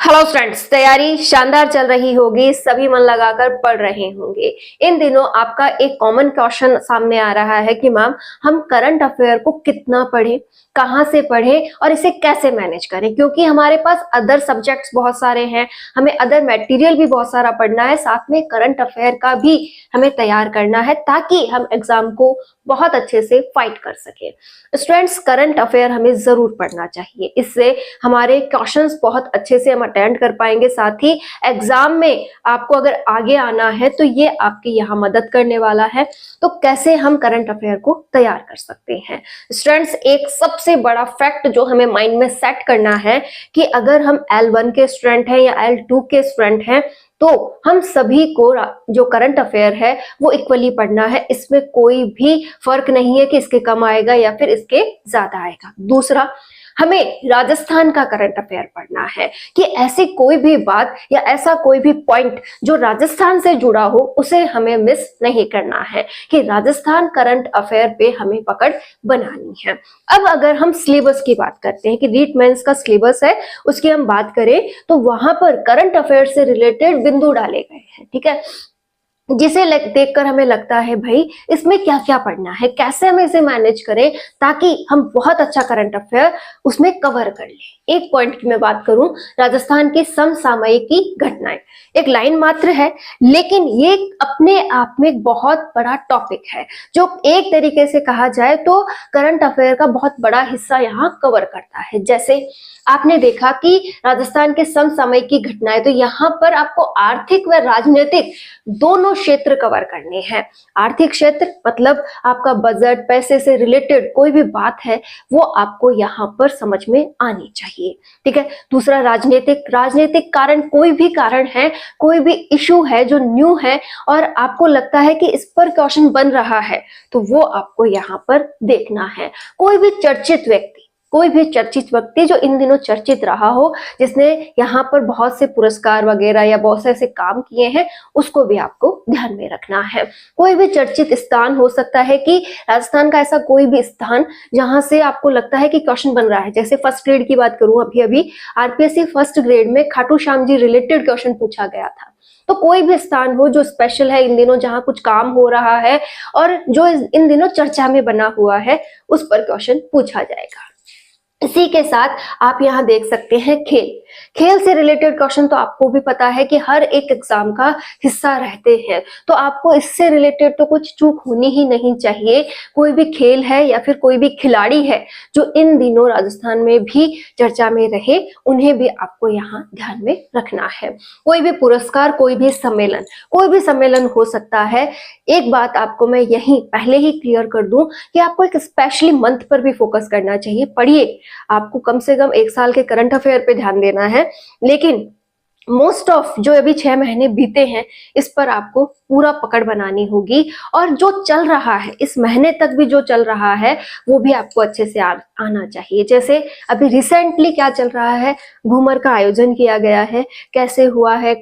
Hello friends, तैयारी शानदार चल रही होगी, सभी मन लगाकर पढ़ रहे होंगे। इन दिनों आपका एक कॉमन क्वेश्चन सामने आ रहा है कि मैम हम करंट अफेयर को कितना पढ़ें, कहाँ से पढ़ें और इसे कैसे मैनेज करें, क्योंकि हमारे पास अदर सब्जेक्ट्स बहुत सारे हैं, हमें अदर मटेरियल भी बहुत सारा पढ़ना है, साथ में करंट अफेयर का भी हमें तैयार करना है ताकि हम एग्जाम को बहुत अच्छे से फाइट कर सके। स्टूडेंट्स, करंट अफेयर हमें जरूर पढ़ना चाहिए, इससे हमारे क्वेश्चंस बहुत अच्छे से हम अटेंड कर पाएंगे। साथ ही एग्जाम में आपको अगर आगे आना है तो ये आपकी यहाँ मदद करने वाला है। तो कैसे हम करंट अफेयर को तैयार कर सकते हैं स्टूडेंट्स, एक सबसे बड़ा फैक्ट जो हमें माइंड में सेट करना है कि अगर हम L1 के स्टूडेंट हैं या L2 के स्टूडेंट हैं तो हम सभी को जो करंट अफेयर है वो इक्वली पढ़ना है। इसमें कोई भी फर्क नहीं है कि इसके कम आएगा या फिर इसके ज्यादा आएगा। दूसरा, हमें राजस्थान का करंट अफेयर पढ़ना है कि ऐसी कोई भी बात या ऐसा कोई भी पॉइंट जो राजस्थान से जुड़ा हो उसे हमें मिस नहीं करना है, कि राजस्थान करंट अफेयर पे हमें पकड़ बनानी है। अब अगर हम सिलेबस की बात करते हैं कि रीट मेंस का सिलेबस है, उसकी हम बात करें तो वहां पर करंट अफेयर से रिलेटेड बिंदु डाले गए हैं, ठीक है, जिसे देखकर हमें लगता है भाई इसमें क्या क्या पढ़ना है, कैसे हम इसे मैनेज करें ताकि हम बहुत अच्छा करंट अफेयर उसमें कवर कर लें। एक पॉइंट की मैं बात करूं, राजस्थान की समसामयिकी घटनाएं, एक लाइन मात्र है लेकिन ये अपने आप में एक बहुत बड़ा टॉपिक है जो एक तरीके से कहा जाए तो करंट अफेयर का बहुत बड़ा हिस्सा यहाँ कवर करता है। जैसे आपने देखा कि राजस्थान के समसामयिकी घटनाएं, तो यहाँ पर आपको आर्थिक व राजनीतिक दोनों क्षेत्र कवर करने हैं। आर्थिक क्षेत्र मतलब आपका बजट, पैसे से रिलेटेड कोई भी बात है वो आपको यहाँ पर समझ में आनी चाहिए, ठीक है। दूसरा, राजनीतिक कारण, कोई भी कारण है, कोई भी इशू है जो न्यू है और आपको लगता है कि इस पर क्वेश्चन बन रहा है तो वो आपको यहाँ पर देखना है। कोई भी चर्चित व्यक्ति जो इन दिनों चर्चित रहा हो, जिसने यहाँ पर बहुत से पुरस्कार वगैरह या बहुत से ऐसे काम किए हैं, उसको भी आपको ध्यान में रखना है। कोई भी चर्चित स्थान हो सकता है कि राजस्थान का ऐसा कोई भी स्थान जहां से आपको लगता है कि क्वेश्चन बन रहा है। जैसे फर्स्ट ग्रेड की बात करूं, अभी आरपीएससी फर्स्ट ग्रेड में खाटू श्याम जी रिलेटेड क्वेश्चन पूछा गया था। तो कोई भी स्थान हो जो स्पेशल है इन दिनों, जहां कुछ काम हो रहा है और जो इन दिनों चर्चा में बना हुआ है, उस पर क्वेश्चन पूछा जाएगा। इसी के साथ आप यहाँ देख सकते हैं खेल से रिलेटेड क्वेश्चन, तो आपको भी पता है कि हर एक एग्जाम का हिस्सा रहते हैं, तो आपको इससे रिलेटेड तो कुछ चूक होनी ही नहीं चाहिए। कोई भी खेल है या फिर कोई भी खिलाड़ी है जो इन दिनों राजस्थान में भी चर्चा में रहे, उन्हें भी आपको यहाँ ध्यान में रखना है। कोई भी पुरस्कार, कोई भी सम्मेलन हो सकता है। एक बात आपको मैं यहीं पहले ही क्लियर कर दूं कि आपको एक स्पेशली मंथ पर भी फोकस करना चाहिए। पढ़िए, आपको कम से कम एक साल के करंट अफेयर पे ध्यान देना है, लेकिन मोस्ट ऑफ जो अभी 6 महीने बीते हैं इस पर आपको पूरा पकड़ बनानी होगी। और जो चल रहा है इस महीने तक भी जो चल रहा है वो भी आपको अच्छे से आना चाहिए। जैसे अभी रिसेंटली क्या चल रहा है, घूमर का आयोजन किया गया है, कैसे हुआ है,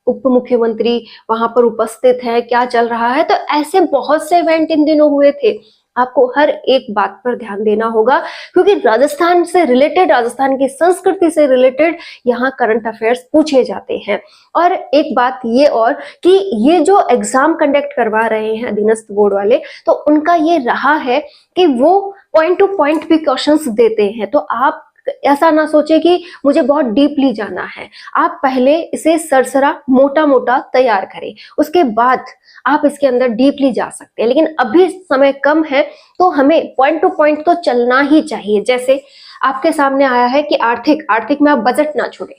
उप मुख्यमंत्री वहां पर उपस्थित है, क्या चल रहा है, तो ऐसे बहुत से इवेंट इन दिनों हुए थे। आपको हर एक बात पर ध्यान देना होगा क्योंकि राजस्थान से रिलेटेड, राजस्थान की संस्कृति से रिलेटेड यहाँ करंट अफेयर्स पूछे जाते हैं। और एक बात ये और कि ये जो एग्जाम कंडक्ट करवा रहे हैं अधीनस्थ बोर्ड वाले, तो उनका ये रहा है कि वो पॉइंट टू पॉइंट भी क्वेश्चंस देते हैं। तो आप ऐसा ना सोचे कि मुझे बहुत डीपली जाना है, आप पहले इसे सरसरा मोटा मोटा तैयार करें, उसके बाद आप इसके अंदर डीपली जा सकते हैं। लेकिन अभी समय कम है तो हमें पॉइंट टू पॉइंट तो चलना ही चाहिए। जैसे आपके सामने आया है कि आर्थिक में आप बजट ना छोड़ें।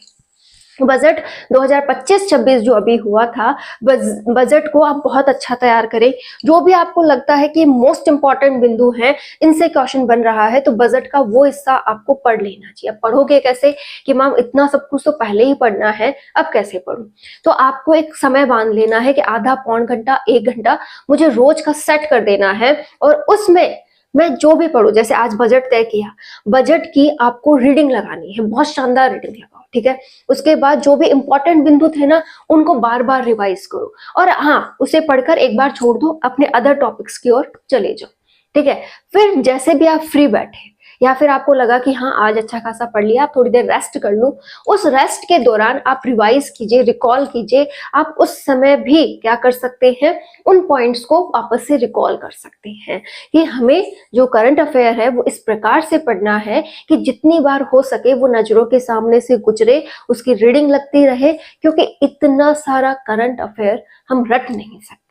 बजट 2025-26 जो अभी हुआ था, बजट को आप बहुत अच्छा तैयार करें। जो भी आपको लगता है कि मोस्ट इंपॉर्टेंट बिंदु हैं, इनसे क्वेश्चन बन रहा है, तो बजट का वो हिस्सा आपको पढ़ लेना चाहिए। अब पढ़ोगे कैसे कि मैम इतना सब कुछ तो पहले ही पढ़ना है, अब कैसे पढ़ूं? तो आपको एक समय बांध लेना है कि आधा पौन घंटा 1 घंटा मुझे रोज का सेट कर देना है और उसमें मैं जो भी पढ़ूं, जैसे आज बजट तय किया, बजट की आपको रीडिंग लगानी है, बहुत शानदार रीडिंग लगाओ, ठीक है। उसके बाद जो भी इंपॉर्टेंट बिंदु थे ना, उनको बार बार रिवाइज करो और हाँ, उसे पढ़कर एक बार छोड़ दो, अपने अदर टॉपिक्स की ओर चले जाओ, ठीक है। फिर जैसे भी आप फ्री बैठे या फिर आपको लगा कि हाँ आज अच्छा खासा पढ़ लिया, आप थोड़ी देर रेस्ट कर लूं, उस रेस्ट के दौरान आप रिवाइज कीजिए, रिकॉल कीजिए। आप उस समय भी क्या कर सकते हैं, उन पॉइंट्स को वापस से रिकॉल कर सकते हैं कि हमें जो करंट अफेयर है वो इस प्रकार से पढ़ना है कि जितनी बार हो सके वो नजरों के सामने से गुजरे, उसकी रीडिंग लगती रहे, क्योंकि इतना सारा करंट अफेयर हम रट नहीं सकते।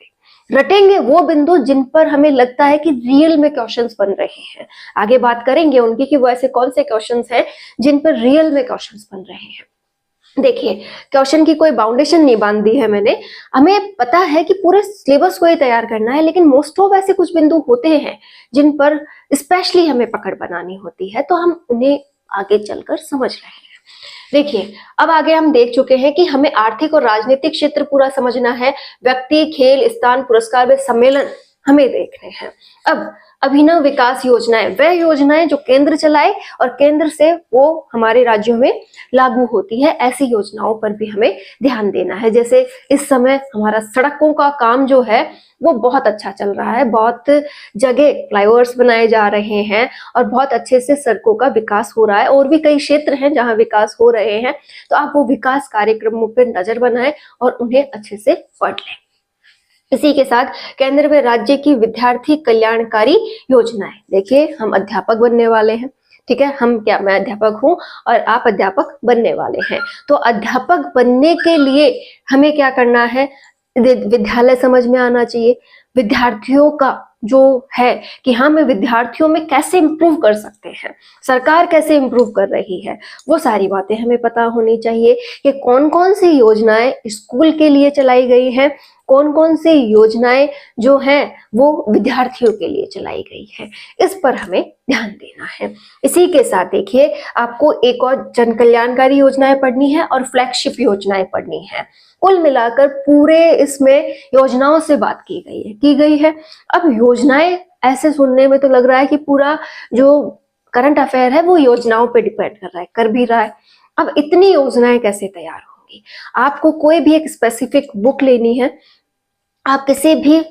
रटेंगे वो बिंदु जिन पर हमें लगता है कि रियल में क्वेश्चंस बन रहे हैं। आगे बात करेंगे उनकी कि वो ऐसे कौन से क्वेश्चंस हैं जिन पर रियल में क्वेश्चंस बन रहे हैं। देखिए, क्वेश्चन की कोई बाउंडेशन नहीं बांध दी है मैंने, हमें पता है कि पूरे सिलेबस को ही तैयार करना है, लेकिन मोस्ट ऑफ ऐसे कुछ बिंदु होते हैं जिन पर स्पेशली हमें पकड़ बनानी होती है, तो हम उन्हें आगे चलकर समझ रहे हैं। देखिए, अब आगे हम देख चुके हैं कि हमें आर्थिक और राजनीतिक क्षेत्र पूरा समझना है, व्यक्ति, खेल, स्थान, पुरस्कार व सम्मेलन हमें देखने हैं। अब अभिनव विकास योजनाएं, वह योजनाएं जो केंद्र चलाए और केंद्र से वो हमारे राज्यों में लागू होती है, ऐसी योजनाओं पर भी हमें ध्यान देना है। जैसे इस समय हमारा सड़कों का काम जो है वो बहुत अच्छा चल रहा है, बहुत जगह फ्लाईओवर्स बनाए जा रहे हैं और बहुत अच्छे से सड़कों का विकास हो रहा है, और भी कई क्षेत्र हैं जहां विकास हो रहे हैं। तो आप वो विकास कार्यक्रमों पर नजर बनाएं और उन्हें अच्छे से पढ़ लें। इसी के साथ केंद्र व राज्य की विद्यार्थी कल्याणकारी योजनाएं, देखिए हम अध्यापक बनने वाले हैं, ठीक है, मैं अध्यापक हूं और आप अध्यापक बनने वाले हैं, तो अध्यापक बनने के लिए हमें क्या करना है, विद्यालय समझ में आना चाहिए, विद्यार्थियों का जो है कि हाँ मैं विद्यार्थियों में कैसे इंप्रूव कर सकते हैं, सरकार कैसे इंप्रूव कर रही है, वो सारी बातें हमें पता होनी चाहिए कि कौन कौन सी योजनाएं स्कूल के लिए चलाई गई हैं, कौन कौन सी योजनाएं जो हैं वो विद्यार्थियों के लिए चलाई गई है, इस पर हमें ध्यान देना है। इसी के साथ देखिए, आपको एक और जन कल्याणकारी योजनाएं पढ़नी है और फ्लैगशिप योजनाएं पढ़नी है। कुल मिलाकर पूरे इसमें योजनाओं से बात की गई है। अब योजनाएं ऐसे सुनने में तो लग रहा है कि पूरा जो करंट अफेयर है वो योजनाओं पे डिपेंड कर रहा है, कर भी रहा है। अब इतनी योजनाएं कैसे तैयार होंगी? आपको कोई भी एक स्पेसिफिक बुक लेनी है, आप किसी भी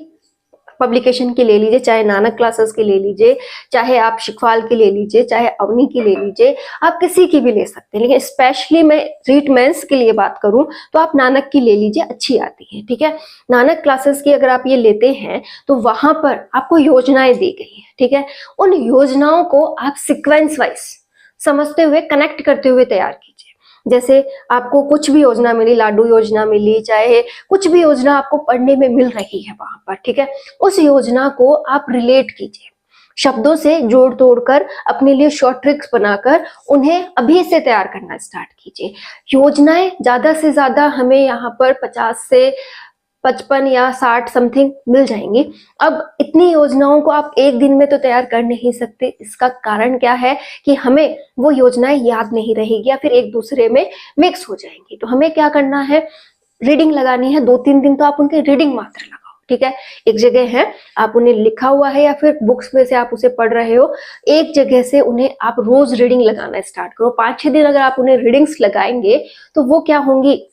पब्लिकेशन की ले लीजिए, चाहे नानक क्लासेस की ले लीजिए, चाहे आप शिखवाल की ले लीजिए, चाहे अवनी की ले लीजिए, आप किसी की भी ले सकते हैं, लेकिन स्पेशली मैं रीट मेंस के लिए बात करूं तो आप नानक की ले लीजिए, अच्छी आती है, ठीक है। नानक क्लासेस की अगर आप ये लेते हैं तो वहां पर आपको योजनाएं दी गई है, ठीक है। उन योजनाओं को आप सिक्वेंस वाइज समझते हुए, कनेक्ट करते हुए तैयार कीजिए। जैसे आपको कुछ भी योजना मिली, लाडू योजना मिली, चाहे कुछ भी योजना आपको पढ़ने में मिल रही है वहां पर, ठीक है, उस योजना को आप रिलेट कीजिए, शब्दों से जोड़ तोड़ कर अपने लिए शॉर्ट ट्रिक्स बनाकर उन्हें अभी से तैयार करना स्टार्ट कीजिए। योजनाएं ज्यादा से ज्यादा हमें यहाँ पर 50 से 55 या 60 समथिंग मिल जाएंगी। अब इतनी योजनाओं को आप एक दिन में तो तैयार कर नहीं सकते। इसका कारण क्या है कि हमें वो योजनाएं याद नहीं रहेगी या फिर एक दूसरे में मिक्स हो जाएंगी। तो हमें क्या करना है, रीडिंग लगानी है। 2-3 दिन तो आप उनकी रीडिंग मात्र लगाओ, ठीक है। एक जगह है आप उन्हें लिखा हुआ है या फिर बुक्स में से आप उसे पढ़ रहे हो, एक जगह से उन्हें आप रोज रीडिंग लगाना स्टार्ट करो। 5-6 दिन अगर आप उन्हें रीडिंग्स लगाएंगे तो वो क्या होंगी,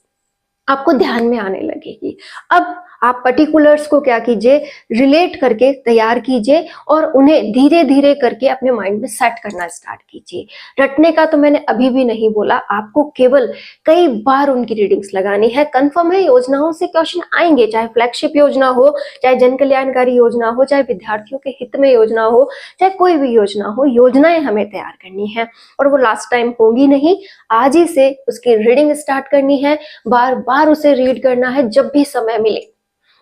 आपको ध्यान में आने लगेगी। अब आप पर्टिकुलर्स को क्या कीजिए, रिलेट करके तैयार कीजिए और उन्हें धीरे धीरे करके अपने माइंड में सेट करना स्टार्ट कीजिए। रटने का तो मैंने अभी भी नहीं बोला, आपको केवल कई बार उनकी रीडिंग्स लगानी है। कंफर्म है योजनाओं से क्वेश्चन आएंगे, चाहे फ्लैगशिप योजना हो, चाहे जन कल्याणकारी योजना हो, चाहे विद्यार्थियों के हित में योजना हो, चाहे कोई भी योजना हो, योजनाएं हमें तैयार करनी है और वो लास्ट टाइम होगी नहीं। आज ही से उसकी रीडिंग स्टार्ट करनी है, बार बार उसे रीड करना है जब भी समय मिले।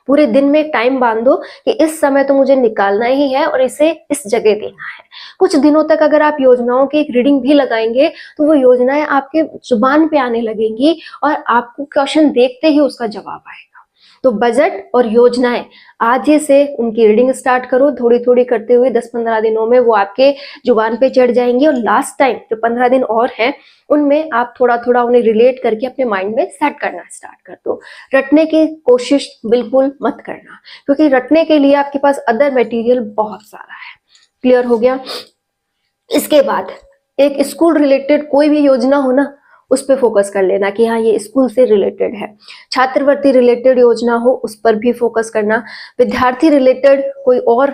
पूरे दिन में टाइम बांधो कि इस समय तो मुझे निकालना ही है और इसे इस जगह देना है। कुछ दिनों तक अगर आप योजनाओं की एक रीडिंग भी लगाएंगे तो वो योजनाएं आपके जुबान पे आने लगेंगी और आपको क्वेश्चन देखते ही उसका जवाब आएगा। तो बजट और योजनाएं आज ही से उनकी रीडिंग स्टार्ट करो, थोड़ी थोड़ी करते हुए 10-15 दिनों में वो आपके जुबान पे चढ़ जाएंगी और लास्ट टाइम जो 15 दिन और हैं उनमें आप थोड़ा थोड़ा उन्हें रिलेट करके अपने माइंड में सेट करना स्टार्ट कर दो। रटने की कोशिश बिल्कुल मत करना, क्योंकि रटने के लिए आपके पास अदर मटेरियल बहुत सारा है। क्लियर हो गया? इसके बाद एक स्कूल रिलेटेड कोई भी योजना हो ना, उस पर फोकस कर लेना कि हाँ ये स्कूल से रिलेटेड है। छात्रवृत्ति रिलेटेड योजना हो उस पर भी फोकस करना। विद्यार्थी रिलेटेड कोई और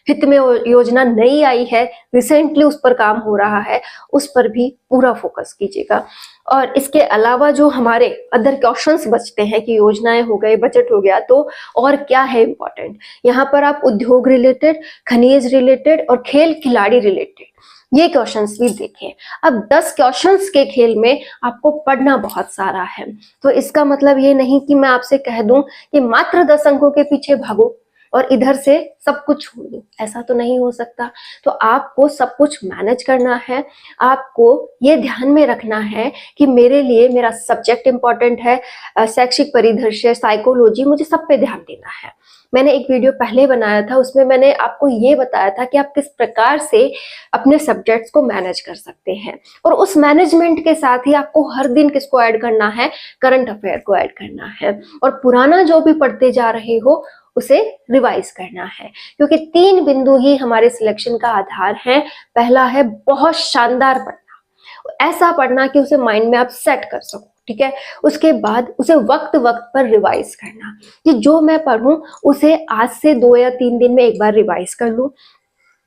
हित में योजना नई आई है, रिसेंटली उस पर काम हो रहा है, उस पर भी पूरा फोकस कीजिएगा। और इसके अलावा जो हमारे अदर क्वेश्चंस बचते हैं कि योजनाएं हो गए, बजट हो गया, तो और क्या है इंपॉर्टेंट, यहाँ पर आप उद्योग रिलेटेड, खनिज रिलेटेड और खेल खिलाड़ी रिलेटेड ये क्वेश्चंस भी देखें। अब 10 क्वेश्चंस के खेल में आपको पढ़ना बहुत सारा है, तो इसका मतलब ये नहीं कि मैं आपसे कह दूं कि मात्र 10 अंकों के पीछे भागो और इधर से सब कुछ छोड़ दो, ऐसा तो नहीं हो सकता। तो आपको सब कुछ मैनेज करना है, आपको ये ध्यान में रखना है कि मेरे लिए मेरा सब्जेक्ट इंपॉर्टेंट है, शैक्षिक परिदृश्य, साइकोलॉजी, मुझे सब पे ध्यान देना है। मैंने एक वीडियो पहले बनाया था, उसमें मैंने आपको ये बताया था कि आप किस प्रकार से अपने सब्जेक्ट्स को मैनेज कर सकते हैं, और उस मैनेजमेंट के साथ ही आपको हर दिन किसको ऐड करना है, करंट अफेयर को ऐड करना है, और पुराना जो भी पढ़ते जा रहे हो उसे रिवाइज करना है, क्योंकि 3 बिंदु ही हमारे सिलेक्शन का आधार है। पहला है बहुत शानदार पढ़ना, ऐसा पढ़ना कि उसे माइंड में आप सेट कर सको, ठीक है। उसके बाद उसे वक्त वक्त पर रिवाइज करना, कि जो मैं पढ़ूं उसे आज से 2 या 3 दिन में एक बार रिवाइज कर लूं।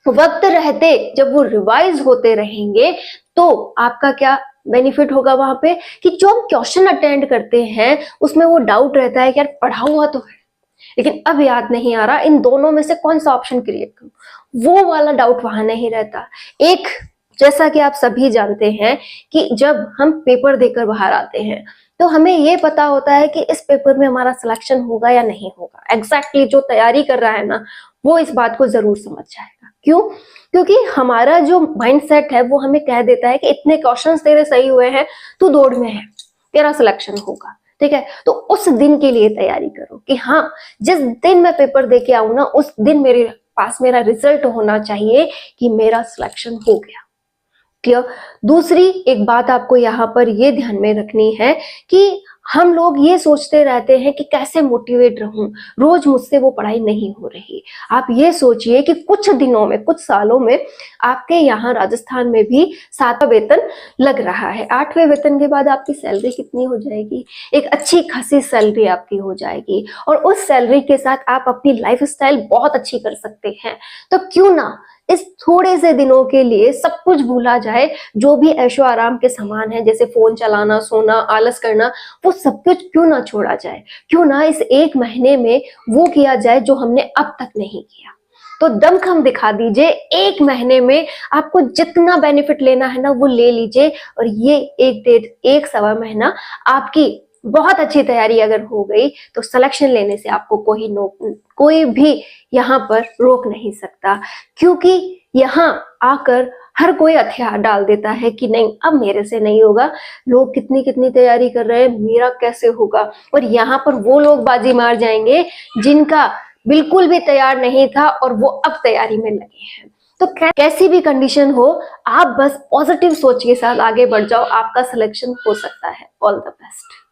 वक्त रहते जब वो रिवाइज होते रहेंगे तो आपका क्या बेनिफिट होगा वहां पे, कि जो हम क्वेश्चन अटेंड करते हैं उसमें वो डाउट रहता है कि यार पढ़ा हुआ तो है लेकिन अब याद नहीं आ रहा, इन दोनों में से कौन सा ऑप्शन क्रिएट करूं, वो वाला डाउट वहां नहीं रहता। एक, जैसा कि आप सभी जानते हैं कि जब हम पेपर देकर बाहर आते हैं तो हमें ये पता होता है कि इस पेपर में हमारा सिलेक्शन होगा या नहीं होगा। एग्जैक्टली जो तैयारी कर रहा है ना, वो इस बात को जरूर समझ जाएगा। क्यों? क्योंकि हमारा जो माइंडसेट है वो हमें कह देता है कि इतने क्वेश्चंस तेरे सही हुए हैं, तू दौड़ में है, तेरा सिलेक्शन होगा, ठीक है। तो उस दिन के लिए तैयारी करो कि हाँ, जिस दिन मैं पेपर दे के आऊं ना, उस दिन मेरे पास मेरा रिजल्ट होना चाहिए कि मेरा सिलेक्शन हो गया। क्लियर? दूसरी एक बात आपको यहाँ पर ये ध्यान में रखनी है कि हम लोग ये सोचते रहते हैं कि कैसे मोटिवेट रहूं, रोज मुझसे वो पढ़ाई नहीं हो रही। आप ये सोचिए कि कुछ दिनों में, कुछ सालों में आपके यहाँ राजस्थान में भी 7वां वेतन लग रहा है। 8वें वेतन के बाद आपकी सैलरी कितनी हो जाएगी? एक अच्छी खासी सैलरी आपकी हो जाएगी, और उस सैलरी के साथ आप अपनी लाइफस्टाइल बहुत अच्छी कर सकते हैं। तो क्यों ना इस थोड़े से दिनों के लिए सब कुछ भूला जाए, जो भी ऐशो आराम के समान है, जैसे फोन चलाना, सोना, आलस करना, वो सब कुछ क्यों ना छोड़ा जाए। क्यों ना इस 1 महीने में वो किया जाए जो हमने अब तक नहीं किया। तो दमखम दिखा दीजिए, 1 महीने में आपको जितना बेनिफिट लेना है ना वो ले लीजिए, और ये 1 सवा महीना आपकी बहुत अच्छी तैयारी अगर हो गई तो सिलेक्शन लेने से आपको कोई भी यहाँ पर रोक नहीं सकता। क्योंकि यहाँ आकर हर कोई हथियार डाल देता है कि नहीं, अब मेरे से नहीं होगा, लोग कितनी कितनी तैयारी कर रहे हैं, मेरा कैसे होगा। और यहाँ पर वो लोग बाजी मार जाएंगे जिनका बिल्कुल भी तैयार नहीं था और वो अब तैयारी में लगे हैं। तो कैसी भी कंडीशन हो, आप बस पॉजिटिव सोच के साथ आगे बढ़ जाओ, आपका सिलेक्शन हो सकता है। All the best.